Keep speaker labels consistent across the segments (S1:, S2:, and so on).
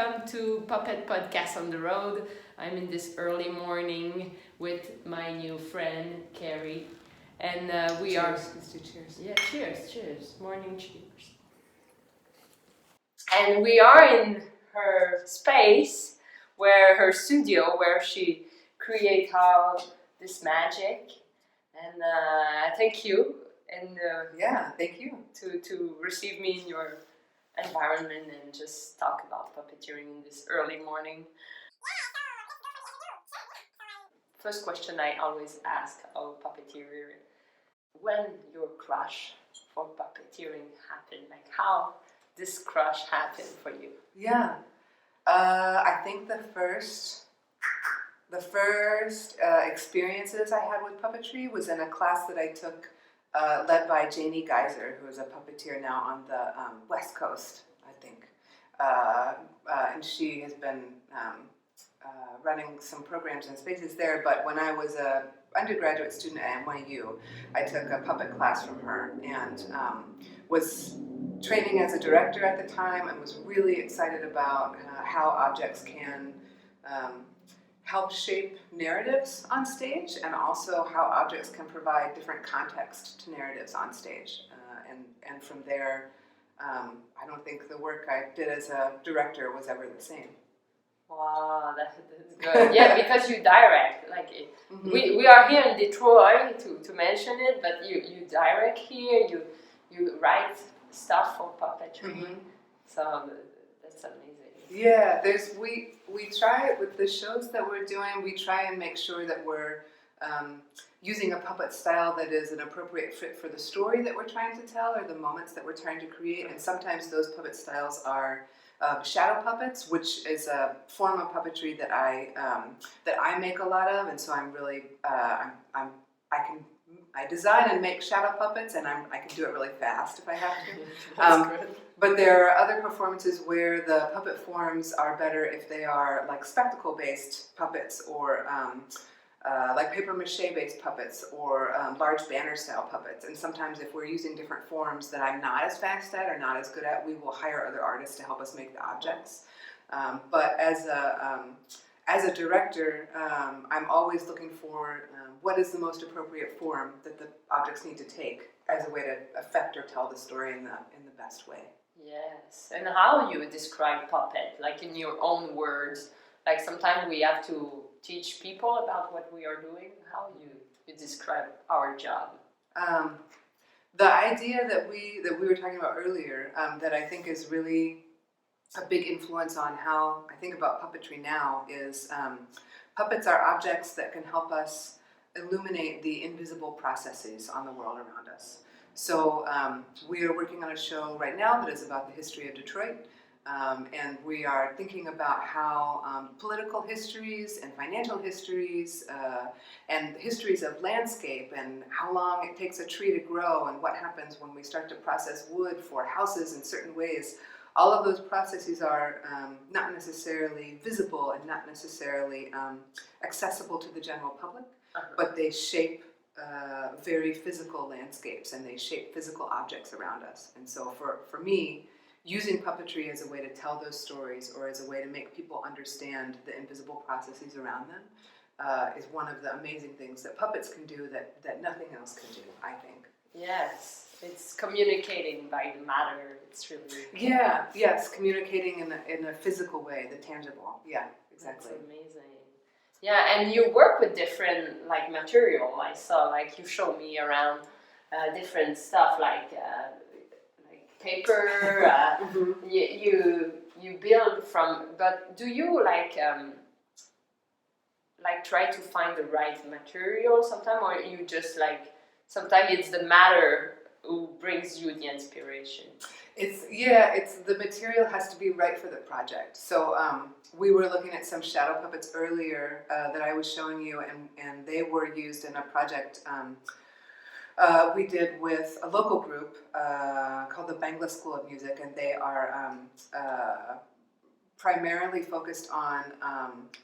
S1: welcome to Puppet Podcast on the Road. I'm in this early morning with my new friend, Carrie. And we
S2: cheers.
S1: are...
S2: Let's do cheers.
S1: Yeah, cheers. Morning cheers. And we are in her space, her studio, where she creates all this magic. And thank you. And
S2: yeah, thank you.
S1: To receive me in your environment and just talk about puppeteering in this early morning. First question I always ask our puppeteer: when your crush for puppeteering happened? Like how this crush happened for you?
S2: Yeah, I think the first experiences I had with puppetry was in a class that I took led by Janie Geyser, who is a puppeteer now on the West Coast, I think. And she has been running some programs and spaces there, but when I was a undergraduate student at NYU, I took a puppet class from her and was training as a director at the time and was really excited about how objects can help shape narratives on stage, and also how objects can provide different context to narratives on stage. And from there, I don't think the work I did as a director was ever the same.
S1: Wow, that's good. Yeah, because you direct. Like mm-hmm. we are here in Detroit to mention it, but you direct here. You write stuff for puppetry. Mm-hmm. So that's amazing.
S2: Yeah, we try with the shows that we're doing. We try and make sure that we're using a puppet style that is an appropriate fit for the story that we're trying to tell or the moments that we're trying to create. And sometimes those puppet styles are shadow puppets, which is a form of puppetry that I make a lot of, and so I'm really I design and make shadow puppets, and I can do it really fast if I have to.
S1: That's good.
S2: But there are other performances where the puppet forms are better if they are like spectacle-based puppets, or like papier-mâché-based puppets, or large banner-style puppets. And sometimes if we're using different forms that I'm not as fast at or not as good at, we will hire other artists to help us make the objects. But as a director, I'm always looking for what is the most appropriate form that the objects need to take as a way to affect or tell the story in the best way.
S1: Yes, and how you describe puppet, like in your own words. Like sometimes we have to teach people about what we are doing. How you describe our job?
S2: The idea that we were talking about earlier, that I think is really a big influence on how I think about puppetry now, is puppets are objects that can help us illuminate the invisible processes on the world around us. So we are working on a show right now that is about the history of Detroit, and we are thinking about how political histories and financial histories and histories of landscape and how long it takes a tree to grow and what happens when we start to process wood for houses in certain ways. All of those processes are not necessarily visible and not necessarily accessible to the general public, but they shape very physical landscapes, and they shape physical objects around us. And so for me, using puppetry as a way to tell those stories, or as a way to make people understand the invisible processes around them, is one of the amazing things that puppets can do that nothing else can do, I think.
S1: Yes. It's communicating by the matter. It's really...
S2: Yes, communicating in a physical way, the tangible. Yeah, exactly.
S1: That's amazing. Yeah, and you work with different like material. I saw, like, you show me around different stuff like paper. Mm-hmm. You build from. But do you like try to find the right material sometimes, or you just like sometimes it's the matter who brings you the inspiration?
S2: It's the material has to be right for the project. So we were looking at some shadow puppets earlier that I was showing you, and they were used in a project we did with a local group called the Bangla School of Music, and they are primarily focused on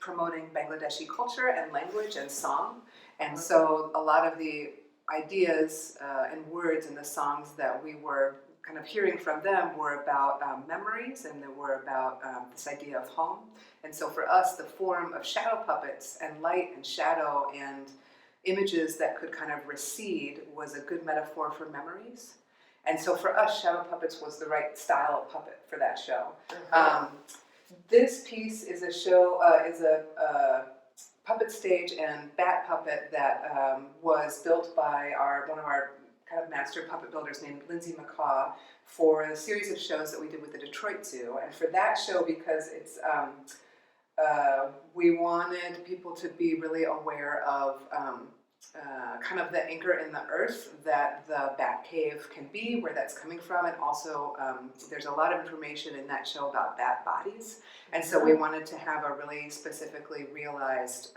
S2: promoting Bangladeshi culture and language and song. And so a lot of the ideas and words in the songs that we were kind of hearing from them were about memories, and they were about this idea of home. And so for us, the form of shadow puppets and light and shadow and images that could kind of recede was a good metaphor for memories. And so for us, shadow puppets was the right style of puppet for that show. This piece is a puppet stage and bat puppet that was built by one of our kind of master puppet builders named Lindsay McCaw for a series of shows that we did with the Detroit Zoo. And for that show, because it's we wanted people to be really aware of kind of the anchor in the earth that the bat cave can be, where that's coming from, and also there's a lot of information in that show about bat bodies, and so we wanted to have a really specifically realized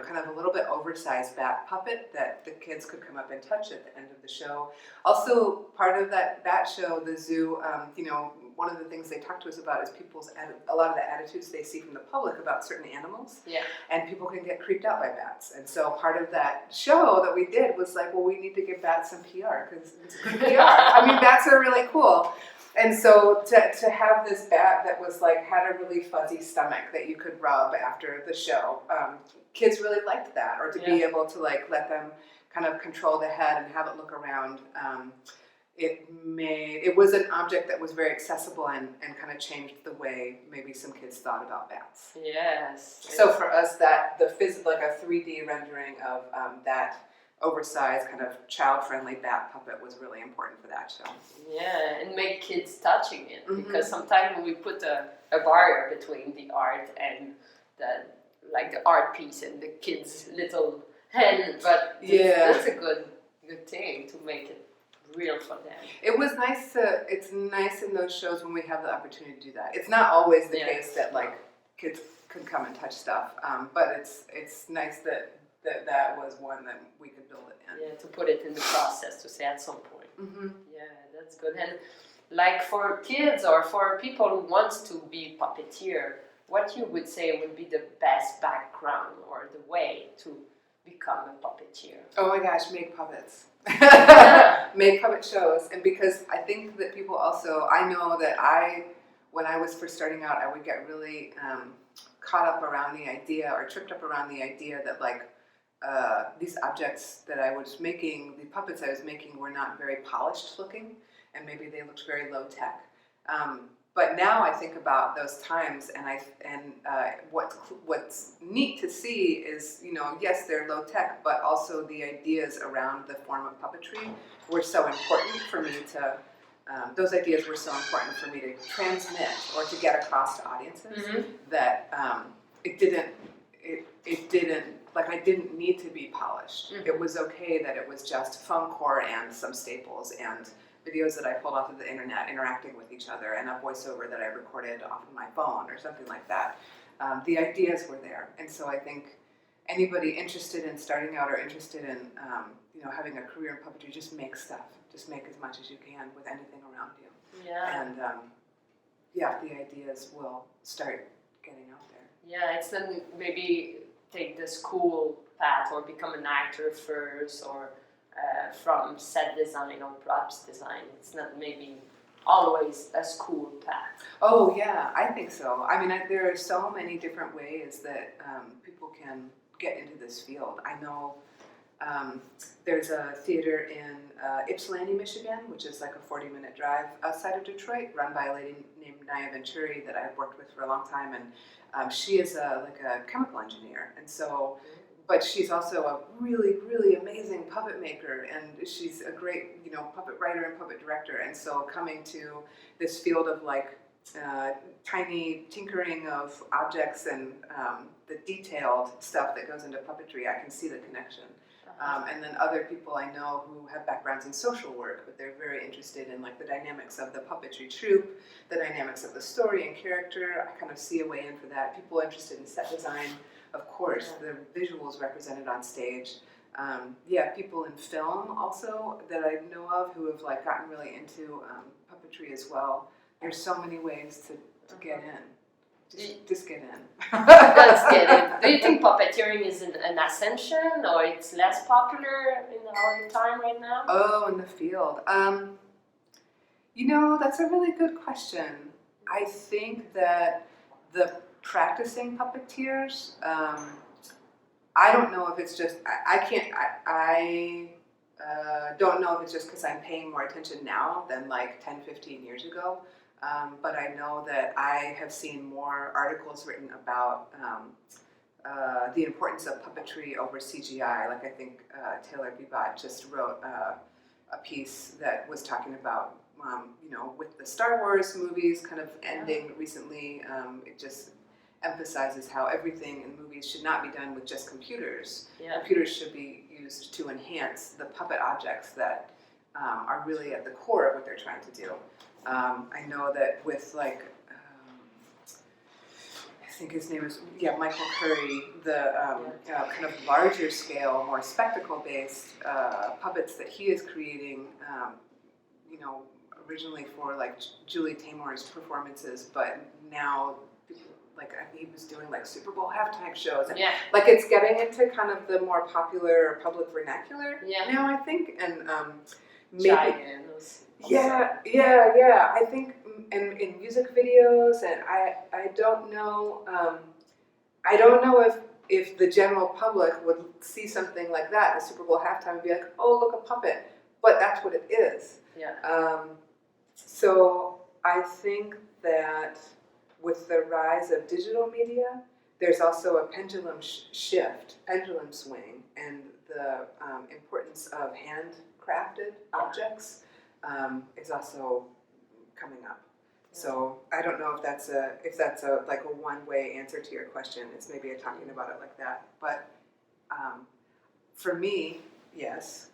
S2: kind of a little bit oversized bat puppet that the kids could come up and touch at the end of the show. Also, part of that bat show, the zoo, one of the things they talk to us about is a lot of the attitudes they see from the public about certain animals.
S1: Yeah.
S2: And people can get creeped out by bats. And so part of that show that we did was like, well, we need to give bats some PR because it's good PR. I mean, bats are really cool. And so to have this bat that was like, had a really fuzzy stomach that you could rub after the show, kids really liked that, or to be able to like let them kind of control the head and have it look around. It was an object that was very accessible and kind of changed the way maybe some kids thought about bats.
S1: Yes.
S2: So for us, like a 3D rendering of that oversized kind of child-friendly bat puppet was really important for that show.
S1: Yeah, and make kids touching it, because sometimes we put a barrier between the art and the art piece and the kid's little hand, but that's a good thing to make it real for them.
S2: It's nice in those shows when we have the opportunity to do that. It's not always the case that like kids can come and touch stuff, but it's nice that was one that we could build it in.
S1: Yeah, to put it in the process, to say at some point. Yeah, that's good. And like for kids or for people who wants to be puppeteer, what you would say would be the best background or the way to become a puppeteer?
S2: Oh my gosh, make puppets. Make puppet shows. And because I think that people also, I know that when I was first starting out, I would get really caught up around the idea or tripped up around the idea that like these objects that I was making, the puppets I was making were not very polished looking, and maybe they looked very low tech. But now I think about those times, and what's neat to see is, yes, they're low tech, but also the ideas around the form of puppetry were so important for me to. Those ideas were so important for me to transmit or to get across to audiences that it didn't. Like, I didn't need to be polished. It was okay that it was just foam core and some staples and videos that I pulled off of the internet interacting with each other and a voiceover that I recorded off of my phone or something like that. The ideas were there. And so I think anybody interested in starting out or interested in having a career in puppetry, just make stuff. Just make as much as you can with anything around you.
S1: Yeah.
S2: And the ideas will start getting out there.
S1: Yeah, it's then maybe take the school path or become an actor first, or from set design or props design. It's not maybe always a school path.
S2: Oh yeah, I think so. I mean, there are so many different ways that people can get into this field. I know there's a theater in Ypsilanti, Michigan, which is like a 40-minute drive outside of Detroit, run by a lady named Naya Venturi that I've worked with for a long time, and she is a chemical engineer, and so. But she's also a really, really amazing puppet maker, and she's a great, puppet writer and puppet director. And so coming to this field of tiny tinkering of objects and the detailed stuff that goes into puppetry, I can see the connection. And then other people I know who have backgrounds in social work, but they're very interested in the dynamics of the puppetry troupe, the dynamics of the story and character. I kind of see a way in for that. People interested in set design. Of course, the visuals represented on stage. People in film also that I know of who have gotten really into puppetry as well. There's so many ways to get in. Just get in.
S1: Let's get in. Do you think puppeteering is an ascension, or it's less popular in our time right now?
S2: Oh, in the field. That's a really good question. I think that the practicing puppeteers, I don't know if it's just, I don't know if it's just because I'm paying more attention now than like 10, 15 years ago. But I know that I have seen more articles written about the importance of puppetry over CGI. Like I think Taylor Bebott just wrote a piece that was talking about, with the Star Wars movies kind of ending recently, it just emphasizes how everything in movies should not be done with just computers. Yeah. Computers should be used to enhance the puppet objects that are really at the core of what they're trying to do. I know that with like, I think his name is, Michael Carrie, the kind of larger scale, more spectacle-based puppets that he is creating, originally for like Julie Taymor's performances, but now like he was doing like Super Bowl halftime shows. And like it's getting into kind of the more popular public vernacular now, I think. And maybe I think in music videos, and I don't know if the general public would see something like that, the Super Bowl halftime, and be like, oh, look, a puppet. But that's what it is. Yeah. So I think that with the rise of digital media, there's also a pendulum pendulum swing, and the importance of handcrafted objects is also coming up. So I don't know if that's a like a one-way answer to your question. It's maybe talking about it like that, but for me, yes.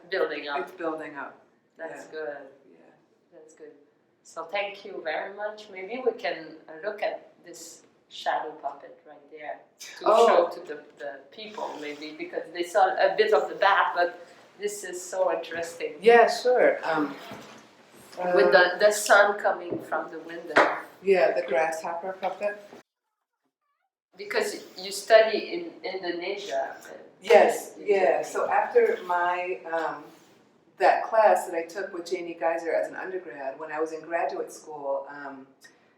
S1: Building up.
S2: It's building up.
S1: That's good. Yeah, that's good. So thank you very much. Maybe we can look at this shadow puppet right there to show to the people, maybe, because they saw a bit of the back, but this is so interesting.
S2: Yeah, sure.
S1: With the sun coming from the window.
S2: Yeah, the grasshopper puppet.
S1: Because you study in Indonesia.
S2: Yes, yeah. So after my that class that I took with Janie Geyser as an undergrad, when I was in graduate school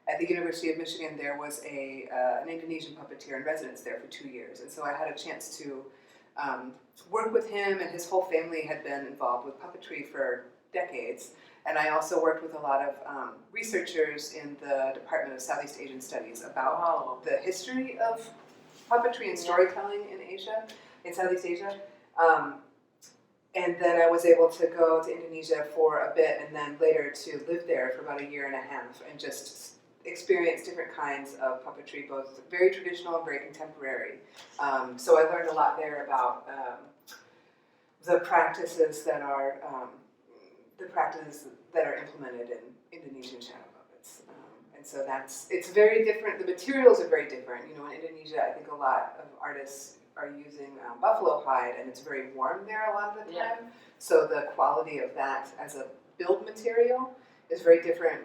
S2: at the University of Michigan, there was an Indonesian puppeteer in residence there for 2 years, and so I had a chance to work with him, and his whole family had been involved with puppetry for decades. And I also worked with a lot of researchers in the Department of Southeast Asian Studies about the history of puppetry and storytelling in Southeast Asia. And then I was able to go to Indonesia for a bit, and then later to live there for about 1.5 years and just experience different kinds of puppetry, both very traditional and very contemporary. So I learned a lot there about the practices that are implemented in Indonesian shadow puppets. And so it's very different. The materials are very different. In Indonesia, I think a lot of artists are using buffalo hide, and it's very warm there a lot of the time. Yeah. So the quality of that as a build material is very different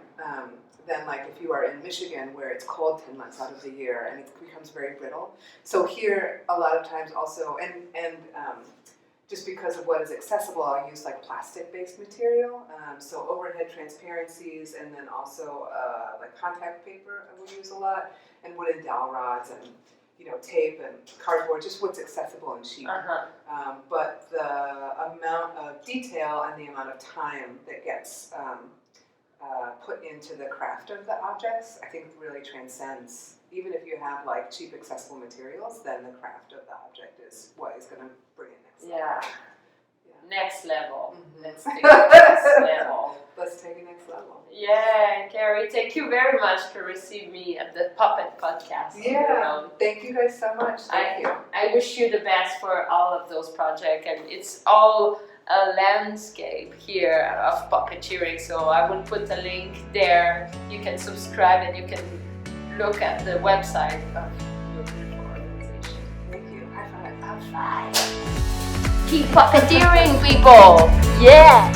S2: than like if you are in Michigan, where it's cold 10 months out of the year and it becomes very brittle. So here, a lot of times also, and just because of what is accessible, I'll use like plastic-based material. So overhead transparencies, and then also like contact paper I will use a lot, and wooden dowel rods, and tape and cardboard, just what's accessible and cheap. But the amount of detail and the amount of time that gets put into the craft of the objects, I think really transcends. Even if you have like cheap accessible materials, then the craft of the object is what is going to bring it next level.
S1: Next level. Mm-hmm. Let's take it next level.
S2: Let's take it next level.
S1: Yeah, Carrie, thank you very much to receive me at the Puppet Podcast.
S2: Yeah, thank you guys so much. Thank you.
S1: I wish you the best for all of those projects, and it's all a landscape here of puppeteering, so I will put a link there. You can subscribe and you can look at the website of your beautiful organization.
S2: Thank you. High five. High five.
S1: Keep puppeteering, people! Yeah!